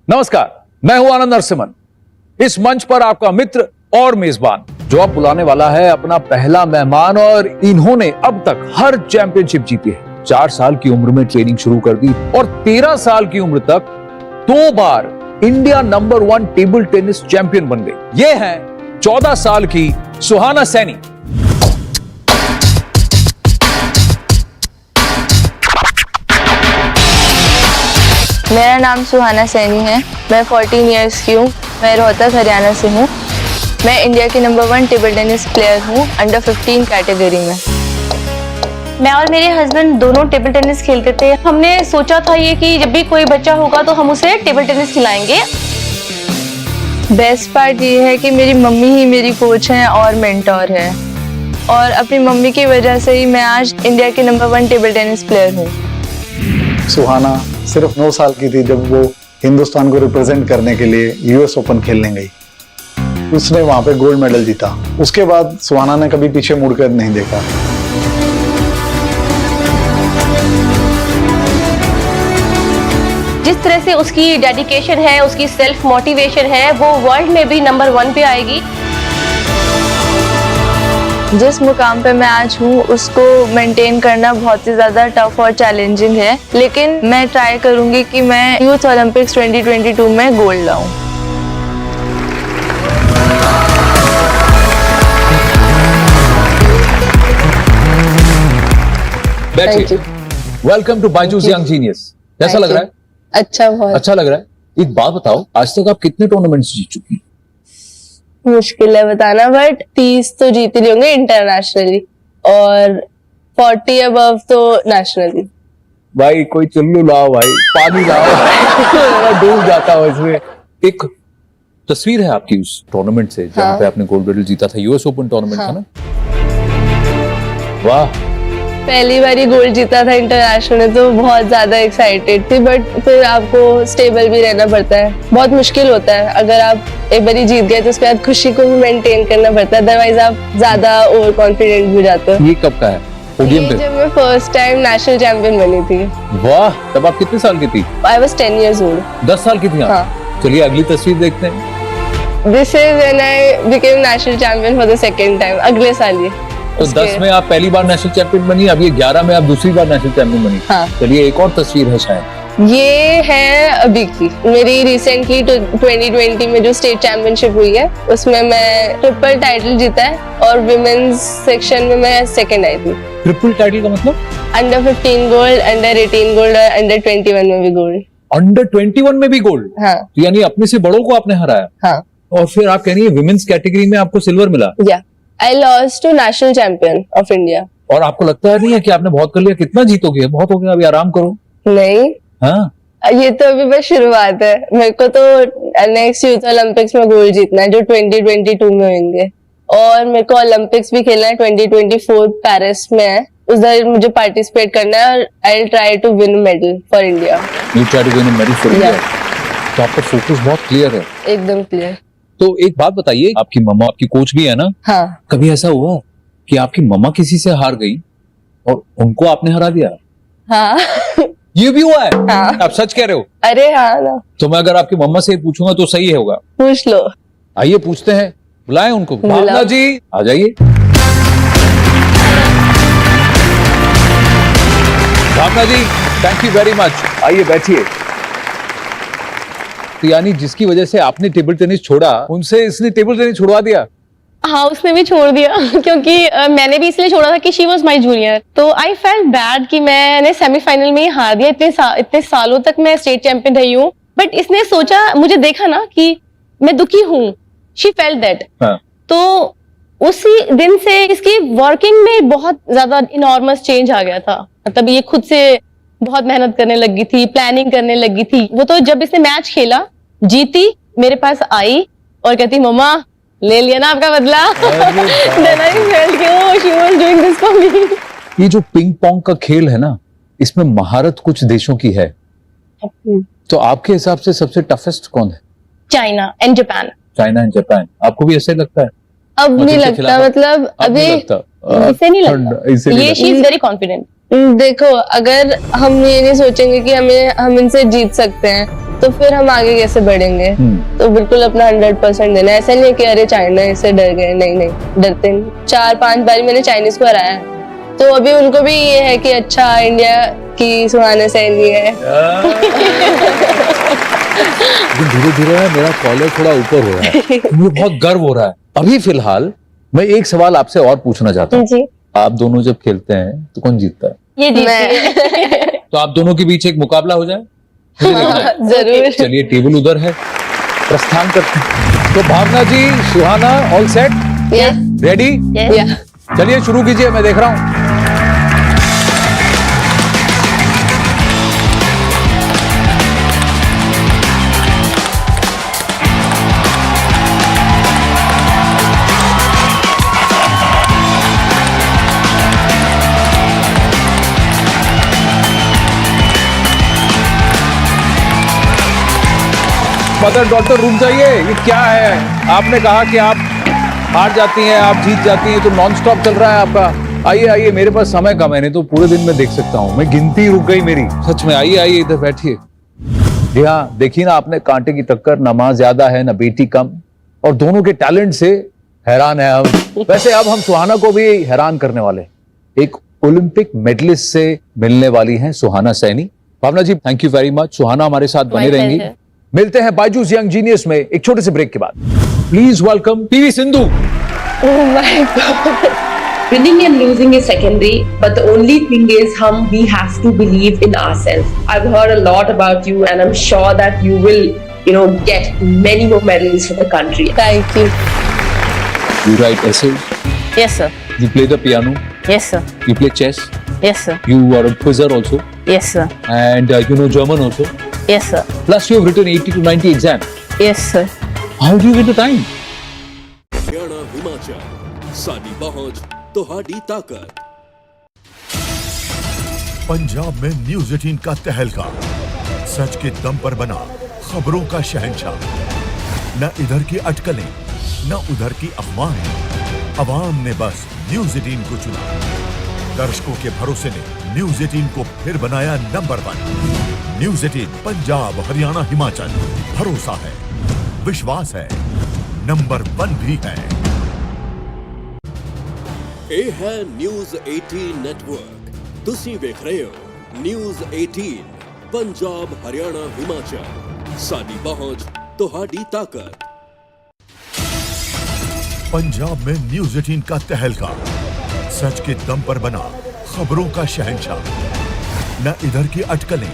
नमस्कार, मैं हूं आनंद नरसिम्हन। इस मंच पर आपका मित्र और मेजबान जो अब बुलाने वाला है अपना पहला मेहमान, और इन्होंने अब तक हर चैंपियनशिप जीती है। 4 साल की उम्र में ट्रेनिंग शुरू कर दी और 13 साल की उम्र तक 2 बार India number 1 table tennis champion बन गई। ये हैं 14 साल की सुहाना सैनी। मेरा नाम सुहाना सैनी है। मैं 14 इयर्स की हूँ। मैं रोहतक हरियाणा से हूँ। मैं इंडिया की नंबर 1 टेबल टेनिस प्लेयर हूँ अंडर 15 कैटेगरी में। मैं और मेरे हस्बैंड दोनों टेबल टेनिस खेलते थे। हमने सोचा था ये कि जब भी कोई बच्चा होगा तो हम उसे टेबल टेनिस खिलाएंगे। बेस्ट पार्ट ये है कि मेरी मम्मी ही मेरी कोच हैं और मेंटोर है, और अपनी मम्मी की वजह से ही मैं आज इंडिया की नंबर 1 टेबल टेनिस प्लेयर हूँ। सुहाना सिर्फ 9 साल की थी जब वो हिंदुस्तान को रिप्रेजेंट करने के लिए यूएस ओपन खेलने गई। उसने वहां पे गोल्ड मेडल जीता। उसके बाद सुहाना ने कभी पीछे मुड़कर नहीं देखा। जिस तरह से उसकी डेडिकेशन है, उसकी सेल्फ मोटिवेशन है, वो वर्ल्ड में भी नंबर 1 पे आएगी। जिस मुकाम पे मैं आज हूँ उसको मेंटेन करना बहुत ही ज़्यादा टफ और चैलेंजिंग है, लेकिन मैं ट्राई करूँगी कि मैं यूथ ओलंपिक्स 2022 में गोल्ड लाऊं। बैठिए। Welcome to Byju's young genius. कैसा लग रहा है? अच्छा, बहुत अच्छा लग रहा है। एक बात बताओ, आज तक आप कितने टूर्नामेंट्स जीत चुकी हैं? मुश्किल है बताना, बट 30 तो जीत ही होंगे इंटरनेशनली और 40 अबव तो नेशनली। भाई कोई चुल्लू लाओ, भाई पानी लाओ। डूब जाता हूं इसमें। एक तस्वीर है आपकी उस टूर्नामेंट से जहां पे आपने गोल्ड मेडल जीता था। यूएस ओपन टूर्नामेंट था ना? वाह, पहली बार ही गोल्ड जीता था इंटरनेशनल में, तो बहुत ज्यादा एक्साइटेड थी। बट फिर आपको स्टेबल भी रहना पड़ता है, बहुत मुश्किल होता है। अगर आप एक बार जीत गए तो उसके बाद खुशी को भी मेंटेन करना पड़ता है, अदरवाइज आप ज्यादा ओवर कॉन्फिडेंट हो जाते हो। ये कब का है? पोडियम पे जब मैं फर्स्ट टाइम नेशनल चैंपियन बनी थी। वाह, तब आप कितने साल की थी? I was 10 years old। 10 साल की थी आप? हाँ। चलिए अगली तस्वीर देखते हैं। This is when I became national champion for the second time, अगले साल ही। तो 10 में आप पहली बार नेशनल चैंपियन बनी, अब ये 11 में आप दूसरी बार नेशनल चैंपियन बनी। हाँ। चलिए एक और तस्वीर है शायद। ये है अभी की मेरी रिसेंटली 2020 में जो स्टेट चैंपियनशिप हुई है, उसमें मैं ट्रिपल टाइटल जीता है और विमेन्स सेक्शन में मैं सेकंड आई थी। ट्रिपल टाइटल का मतलब? अंडर 15 गोल्ड, अंडर 18 गोल्ड और अंडर 21 में भी गोल्ड। अंडर 21 में भी गोल्ड? हाँ। यानी अपने से बड़ों को आपने हराया। हाँ। और फिर आप कह रही है विमेन्स कैटेगरी में आपको सिल्वर मिला। या I lost to national champion of India. और आपको लगता है नहीं है कि आपने बहुत कर लिया? कितना जीतोगे? बहुत हो गया, अभी आराम करो। नहीं, हाँ, ये तो अभी बस शुरुआत है। मेरे को तो नेक्स्ट यूथ ओलंपिक्स में गोल्ड जीतना है जो 2022 में होंगे, और मेरे को ओलंपिक्स भी खेलना है 2024 पेरिस में है। उधर मुझे पार्टिसिपेट करना है और I will try to win medal for India. You try to win a medal for India. तो आपका फोकस बहुत क्लियर है। एकदम क्लियर। तो एक बात बताइए, आपकी मम्मा आपकी कोच भी है ना? हाँ। कभी ऐसा हुआ कि आपकी मम्मा किसी से हार गई और उनको आपने हरा दिया? हाँ। ये भी हुआ है? हाँ। आप सच कह रहे हो? अरे हाँ ना। तो मैं अगर आपकी मम्मा से पूछूंगा तो सही होगा? पूछ लो। आइए पूछते हैं, बुलाएं उनको। बुलाओ। भावना जी आ जाइए। भावना जी, थैंक यू वेरी मच। आइए बैठिए। तो यानी जिसकी वजह से आपने टेबल टेनिस छोड़ा, उनसे इसने टेबल टेनिस छुड़वा दिया? हाँ, उसने भी छोड़ दिया क्योंकि मैंने भी इसलिए छोड़ा था कि शी वॉज माई जूनियर। तो आई फेल्ट बैड कि मैंने सेमीफाइनल में ही हार दिया। इतने सालों तक मैं स्टेट चैंपियन रही हूँ, बट इसने सोचा, मुझे देखा ना कि मैं दुखी हूँ। She felt that. तो उसी दिन से इसकी वर्किंग में बहुत ज्यादा इनॉर्मस चेंज आ गया था। मतलब ये खुद से बहुत मेहनत करने लगी थी, प्लानिंग करने लगी थी। वो तो जब इसने मैच खेला, जीती, मेरे पास आई और कहती मम्मा ले लिया ना आपका बदला। Then I felt कि oh, she was doing this for me। ये जो पिंग पोंग का खेल है ना, इसमें महारत कुछ देशों की है। तो आपके हिसाब से सबसे टफेस्ट कौन है? China and Japan. China and Japan. आपको भी ऐसे लगता है? अब नहीं लगता, मतलब अभी इसे नहीं लगता। ये शी इज वेरी कॉन्फिडेंट। देखो, अगर हम ये नहीं सोचेंगे कि हम इनसे जीत सकते हैं, तो फिर हम आगे कैसे बढ़ेंगे? तो बिल्कुल अपना 100% देना। ऐसा नहीं है कि अरे चाइना इससे डर गए, नहीं नहीं, डरते नहीं। 4-5 बार मैंने चाइनीज को हराया है, तो अभी उनको भी ये है कि अच्छा इंडिया की सुहाना सैनी है। धीरे धीरे मेरा कॉलर थोड़ा ऊपर हो रहा है, मुझे बहुत गर्व हो रहा है। अभी फिलहाल मैं एक सवाल आपसे और पूछना चाहता हूँ। जी, आप दोनों जब खेलते हैं तो कौन जीतता है? ये जीतती है। तो आप दोनों के बीच एक मुकाबला हो जाए, मुझे देखना है। जरूर। चलिए टेबल उधर है, प्रस्थान करते हैं। तो भावना जी, सुहाना, ऑल सेट, यस रेडी? या चलिए शुरू कीजिए, मैं देख रहा हूं। मदर डॉटर रुक जाइए, ये क्या है? आपने कहा कि आप हार जाती हैं, आप जीत जाती हैं, तो नॉन स्टॉप चल रहा है आपका। आइए आइए, मेरे पास समय कम है, नहीं तो पूरे दिन में देख सकता हूं। मैं गिनती रुक गई मेरी, सच में। आइए आइए, इधर बैठिए। जी हाँ, देखिए ना, आपने कांटे की टक्कर, ना मां ज्यादा है ना बेटी कम, और दोनों के टैलेंट से हैरान है हम। वैसे अब हम सुहाना को भी हैरान करने वाले हैं। एक ओलंपिक मेडलिस्ट से मिलने वाली हैं सुहाना सैनी। भावना जी, थैंक यू वेरी मच। सुहाना हमारे साथ बने रहेंगी। मिलते हैं बायजूस यंग जीनियस में एक छोटे से ब्रेक के बाद। Please welcome PV Sindhu. Oh my God. Winning and losing is secondary, but the only thing is we have to believe in ourselves. I've heard a lot about you and I'm sure that you will, get many more medals for the country. Thank you. You write essays, Yes sir. you play the piano, Yes sir. you play chess, Yes sir. you are a quizzer also, Yes sir. and you know German also. Yes sir. Plus you have written 80 to 90 exams. Yes sir. How do you get the time? Haryana Himachal साडी पहुंच तोहाडी ताकत। पंजाब में news 18 का तहलका, सच के दम पर बना खबरों का शहंशाह। न इधर की अटकलें न उधर की अफवाहें, अवाम ने बस न्यूज 18 को चुना। दर्शकों के भरोसे ने न्यूज 18 को फिर बनाया नंबर 1। न्यूज 18 पंजाब हरियाणा हिमाचल, भरोसा है, विश्वास है, नंबर 1 भी है। ਇਹ ਹੈ ਨਿਊਜ਼ 18 ਨੈਟਵਰਕ। ਤੁਸੀਂ ਵੇਖ ਰਹੇ ਹੋ ਨਿਊਜ਼ 18 ਪੰਜਾਬ ਹਰਿਆਣਾ ਹਿਮਾਚਲ ਸਾਡੀ ਪਹੁੰਚ ਤੁਹਾਡੀ ਤਾਕਤ। पंजाब में न्यूज 18 का तहलका, सच के दम पर बना खबरों का शहंशाह। न इधर की अटकलें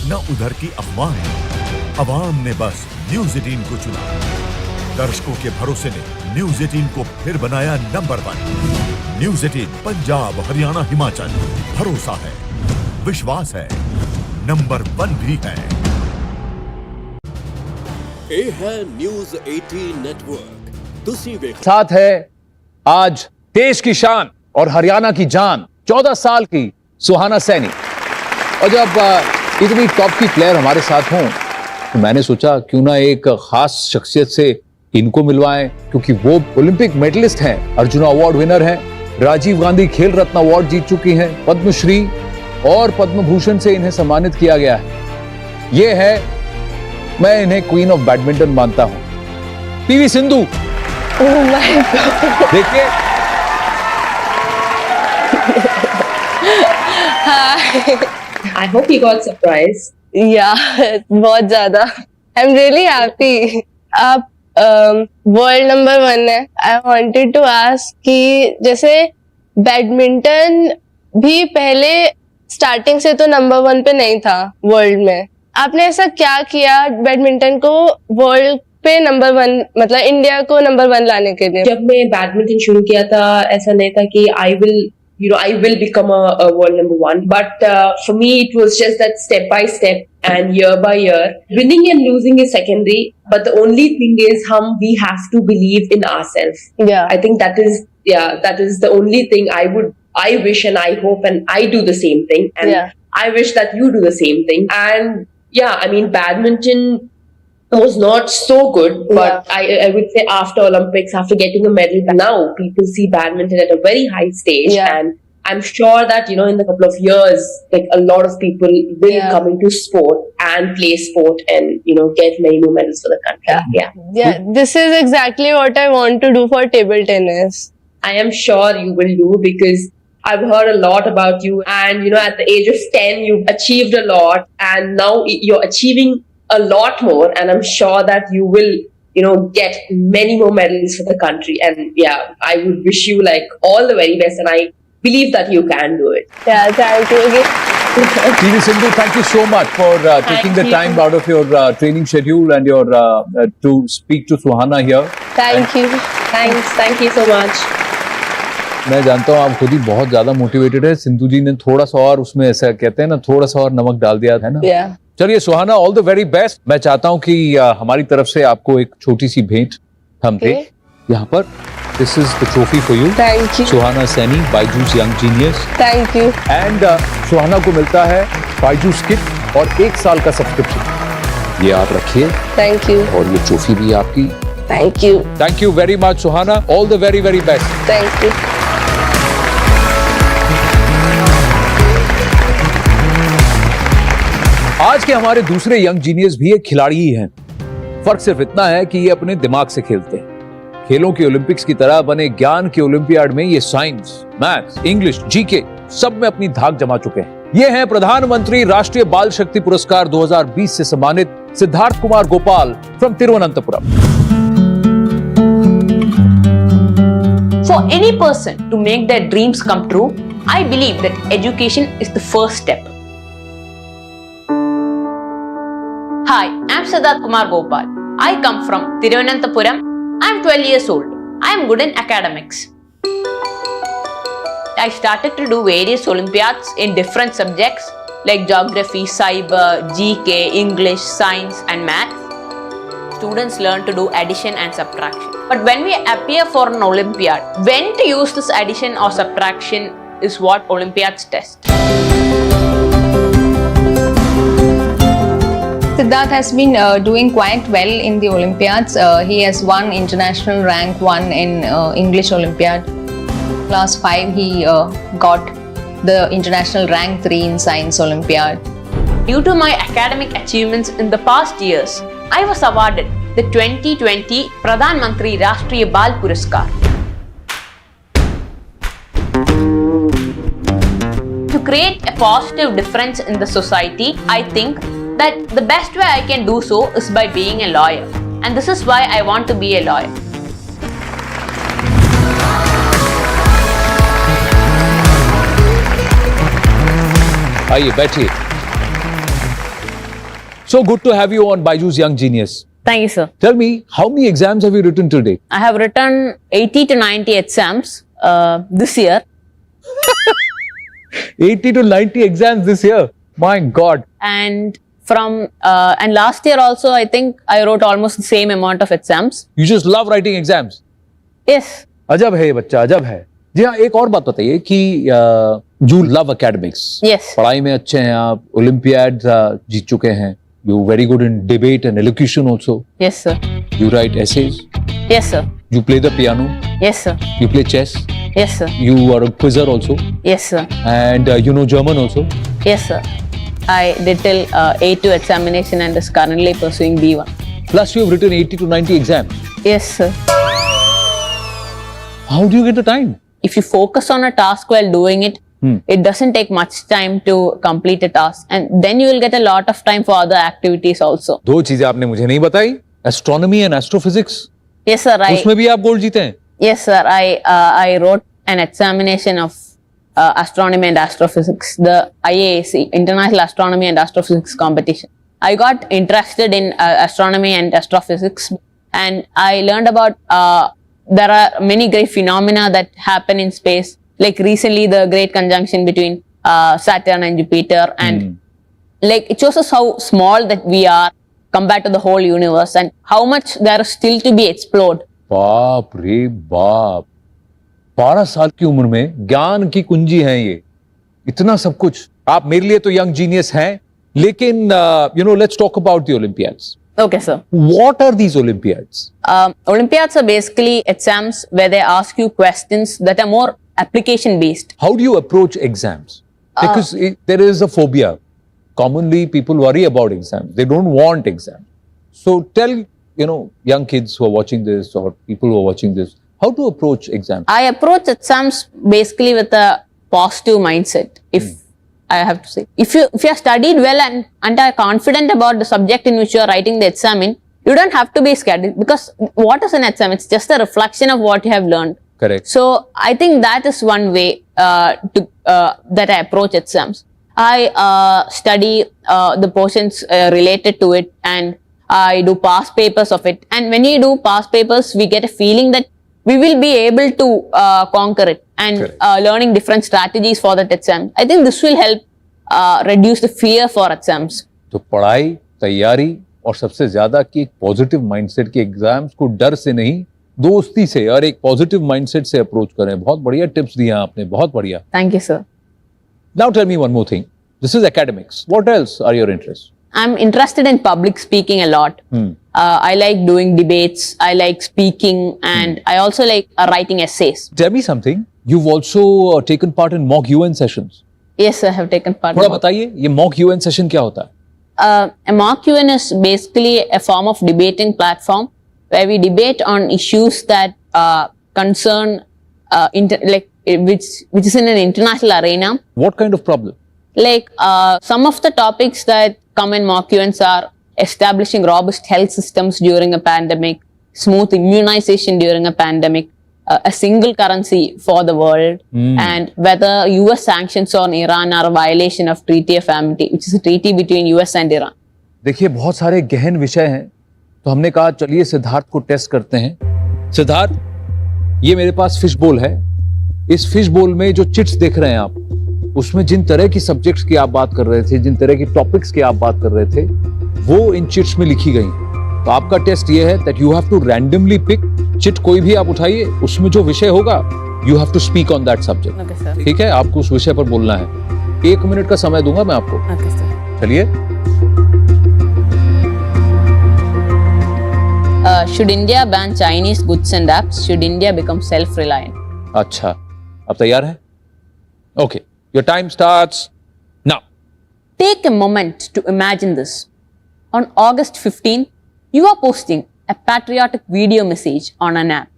न उधर की अफवाहें, अवाम ने बस न्यूज 18 को चुना। दर्शकों के भरोसे ने न्यूज 18 को फिर बनाया नंबर 1। न्यूज 18 पंजाब हरियाणा हिमाचल, भरोसा है, विश्वास है, नंबर 1 भी है। ਇਹ ਹੈ ਨਿਊਜ਼ 18 ਨੈਟਵਰਕ। ਤੁਸੀਂ ਵੇਖ साथ है आज देश की शान और हरियाणा की जान, 14 साल की सुहाना सैनी। और जब इतनी टॉप की प्लेयर हमारे साथ हों, तो मैंने सोचा क्यों ना एक खास शख्सियत से इनको मिलवाएं, क्योंकि वो ओलंपिक मेडलिस्ट हैं, अर्जुन अवार्ड विनर हैं, राजीव गांधी खेल रत्न अवार्ड जीत चुकी हैं, पद्मश्री और पद्म भूषण से इन्हें सम्मानित किया गया है। ये है, मैं इन्हें क्वीन ऑफ बैडमिंटन मानता हूं, PV Sindhu. Oh my God. देखिए, I hope you got surprised. Yeah, बहुत ज्यादा। I'm really happy. आप वर्ल्ड नंबर 1 है। I wanted to ask कि जैसे बैडमिंटन भी पहले स्टार्टिंग से तो नंबर 1 पे नहीं था वर्ल्ड में, आपने ऐसा क्या किया बैडमिंटन को वर्ल्ड पे नंबर 1, मतलब इंडिया को नंबर 1 लाने के लिए? जब मैं बैडमिंटन शुरू किया था, ऐसा नहीं था कि I will become a world number 1. But for me, it was just that step by step and year by year. Winning and losing is secondary, but the only thing is we have to believe in ourselves. Yeah. I think that is the only thing I wish and I hope and I do the same thing. And Yeah. I wish that you do the same thing. And yeah, I mean, badminton was not so good, but I would say after Olympics, after getting a medal, now people see badminton at a very high stage, Yeah. and I'm sure that, you know, in a couple of years, like a lot of people will Yeah. come into sport and play sport and, you know, get many more medals for the country. Yeah, this is exactly what I want to do for table tennis. I am sure you will do, because I've heard a lot about you, and, you know, at the age of 10, you've achieved a lot, and now you're achieving a lot more, and I'm sure that you will, you know, get many more medals for the country. And yeah, I would wish you like all the very best, and I believe that you can do it. Yeah, thank you. PV Sindhu, thank you so much for taking the you. time out of your training schedule and your to speak to Suhana here. Thank you. Thank you so much. मैं जानता हूँ आप खुद ही बहुत ज्यादा motivated है. सिंधु जी ने थोड़ा सा और उसमें ऐसा कहते हैं ना, थोड़ा सा और नमक डाल दिया है ना. Yeah. चलिए सुहाना, ऑल द वेरी बेस्ट. मैं चाहता हूँ कि हमारी तरफ से आपको एक छोटी सी भेंट हम दें. Okay. यहाँ पर this is the trophy for you. Thank you. Suhana Saini, Byju's young genius. Thank you. And Suhana को मिलता है बायजूस किट और 1 साल का सब्सक्रिप्शन. ये आप रखिए Thank you. और ये ट्रॉफी भी आपकी. Thank you. Thank you very much Suhana. All the very very best. Thank you. आज के हमारे दूसरे यंग जीनियस भी एक खिलाड़ी ही हैं. फर्क सिर्फ इतना है कि ये अपने दिमाग से खेलते हैं. खेलों के ओलंपिक्स की तरह बने ज्ञान के ओलंपियाड में ये साइंस, मैथ्स, इंग्लिश, जीके सब में अपनी धाक जमा चुके हैं. ये हैं प्रधानमंत्री राष्ट्रीय बाल शक्ति पुरस्कार 2020 से सम्मानित Siddharth Kumar Gopal from Thiruvananthapuram. For any person to make their dreams come true, I believe that education is the first step. Hi, I'm Siddharth Kumar Gopal. I come from Thiruvananthapuram. I'm 12 years old. I am good in academics. I started to do various Olympiads in different subjects like geography, cyber, GK, English, science and math. Students learn to do addition and subtraction. But when we appear for an Olympiad, when to use this addition or subtraction is what Olympiads test. Siddharth has been doing quite well in the Olympiads. He has won international rank 1 in English Olympiad. Class 5 he got the international rank 3 in Science Olympiad. Due to my academic achievements in the past years, I was awarded the 2020 Pradhan Mantri Rashtriya Bal Puraskar. To create a positive difference in the society, I think that the best way I can do so is by being a lawyer, and this is why I want to be a lawyer. आइए बैठिए. So good to have you on Byju's Young Genius. Thank you, sir. Tell me, how many exams have you written till date? I have written 80 to 90 exams this year. 80 to 90 exams this year. My God. And and last year also, I think I wrote almost the same amount of exams. You just love writing exams. Yes. अजब है ये बच्चा, अजब है. जी हाँ, एक और बात बताइए कि you love academics. Yes. पढ़ाई में अच्छे हैं आप, Olympiads जीत चुके हैं. You're very good in debate and elocution also. Yes, sir. You write essays. Yes, sir. You play the piano. Yes, sir. You play chess. Yes, sir. You are a quizzer also. Yes, sir. And you know German also. Yes, sir. I did till A2 examination and is currently pursuing B1. Plus you have written 80 to 90 exams. Yes, sir. How do you get the time? If you focus on a task while doing it, it doesn't take much time to complete a task, and then you will get a lot of time for other activities also. दो चीजें आपने मुझे नहीं बताई. Astronomy and astrophysics. Yes, sir. उसमें भी आप gold जीते हैं. Yes, sir. I wrote an examination of astronomy and astrophysics, the IAAC, International Astronomy and Astrophysics Competition. I got interested in astronomy and astrophysics, and I learned about there are many great phenomena that happen in space. Like recently, the great conjunction between Saturn and Jupiter, and like it shows us how small that we are compared to the whole universe, and how much there is still to be explored. बाप रे बाप. 12 साल की उम्र में ज्ञान की कुंजी है ये. इतना सब कुछ. आप मेरे लिए तो यंग जीनियस हैं, लेकिन let's talk about the Olympiads. Okay, sir. What are these Olympiads? Olympiads are basically exams where they ask you questions that are more application based. How do you approach exams? Because there is a phobia. Commonly, people worry about exams. They don't want exams. So tell, young kids who are watching this or people who are watching this, how to approach exams. I approach exams basically with a positive mindset, if I have to say. If you have studied well and are confident about the subject in which you are writing the exam in, you don't have to be scared, because what is an exam? It's just a reflection of what you have learned. Correct. So I think that is one way that I approach exams. I study the portions related to it, and I do past papers of it. And when you do past papers, we get a feeling that we will be able to conquer it, and learning different strategies for that exam. I think this will help reduce the fear for exams. तो पढ़ाई, तैयारी और सबसे ज्यादा कि एक positive mindset के exams को डर से नहीं, दोस्ती से और एक पॉजिटिव माइंडसेट से अप्रोच करें. बहुत बढ़िया टिप्स दिए आपने, बहुत बढ़िया. Thank you, sir. Now tell me one more thing. This is academics. What else are your interests? I'm interested in public speaking a lot. I like doing debates, I like speaking, and I also like writing essays. Tell me something. You've also taken part in mock UN sessions. Yes, I have taken part. थोड़ा बताइए ये mock UN session क्या होता है? A mock UN is basically a form of debating platform where we debate on issues that concern which is in an international arena. What kind of problem? Like some of the topics that come in mock UNs are establishing robust health systems during a pandemic, smooth immunization during a pandemic, a single currency for the world, and whether US sanctions on Iran are a violation of Treaty of Amity, which is a treaty between US and Iran. देखिए बहुत सारे गहन विषय हैं, तो हमने कहा चलिए सिद्धार्थ को टेस्ट करते हैं. सिद्धार्थ, ये मेरे पास फिश बोल है. इस फिश बोल में जो चिट्स देख रहे हैं आप, उसमें जिन तरह की सब्जेक्ट्स की आप बात कर रहे थे, जिन तरह की टॉपिक्स की आप बात कर रहे थे, वो इन चिट्स में लिखी गई. तो आपका टेस्ट ये है that you have to randomly pick chit, कोई भी आप उठाइए, उसमें जो विषय होगा you have to speak on that subject. ठीक है, आपको उस विषय पर बोलना है. 1 मिनट का समय दूंगा मैं आपको. चलिए. Should India ban Chinese goods and apps? Should India become self-reliant? अच्छा, अब तैयार है? Okay, your time starts now. Take a moment to imagine this. On August 15, you are posting a patriotic video message on an app.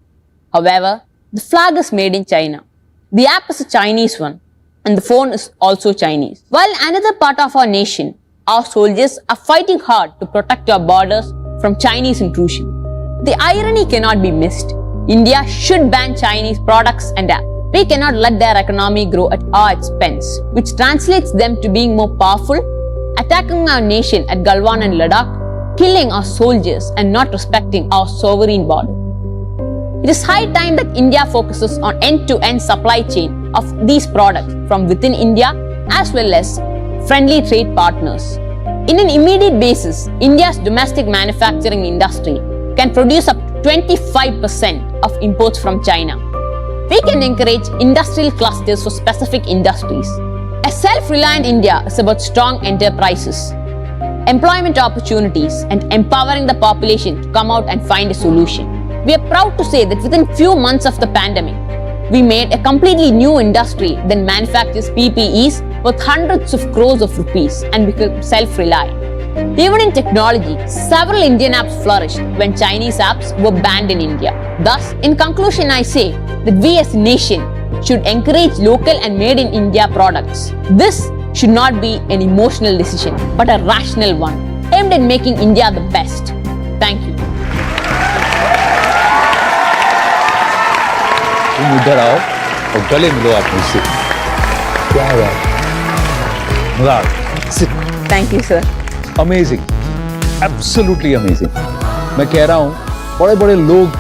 However, the flag is made in China. The app is a Chinese one, and the phone is also Chinese. While another part of our nation, our soldiers are fighting hard to protect our borders from Chinese intrusion. The irony cannot be missed. India should ban Chinese products and apps. We cannot let their economy grow at our expense, which translates them to being more powerful, attacking our nation at Galwan and Ladakh, killing our soldiers, and not respecting our sovereign border. It is high time that India focuses on end-to-end supply chain of these products from within India as well as friendly trade partners. In an immediate basis, India's domestic manufacturing industry can produce up to 25% of imports from China. We can encourage industrial clusters for specific industries. A self-reliant India is about strong enterprises, employment opportunities, and empowering the population to come out and find a solution. We are proud to say that within few months of the pandemic, we made a completely new industry that manufactures PPEs worth hundreds of crores of rupees and became self-reliant. Even in technology, several Indian apps flourished when Chinese apps were banned in India. Thus, in conclusion, I say that we as a nation should encourage local and made in India products. This should not be an emotional decision, but a rational one, aimed at making India the best. Thank you. तुम इधर आओ और गले मिलो आप मुझसे. क्या बात, मजा आ गया. Thank you, sir. Amazing, absolutely amazing. मैं कह रहा हूं बड़े बड़े लोग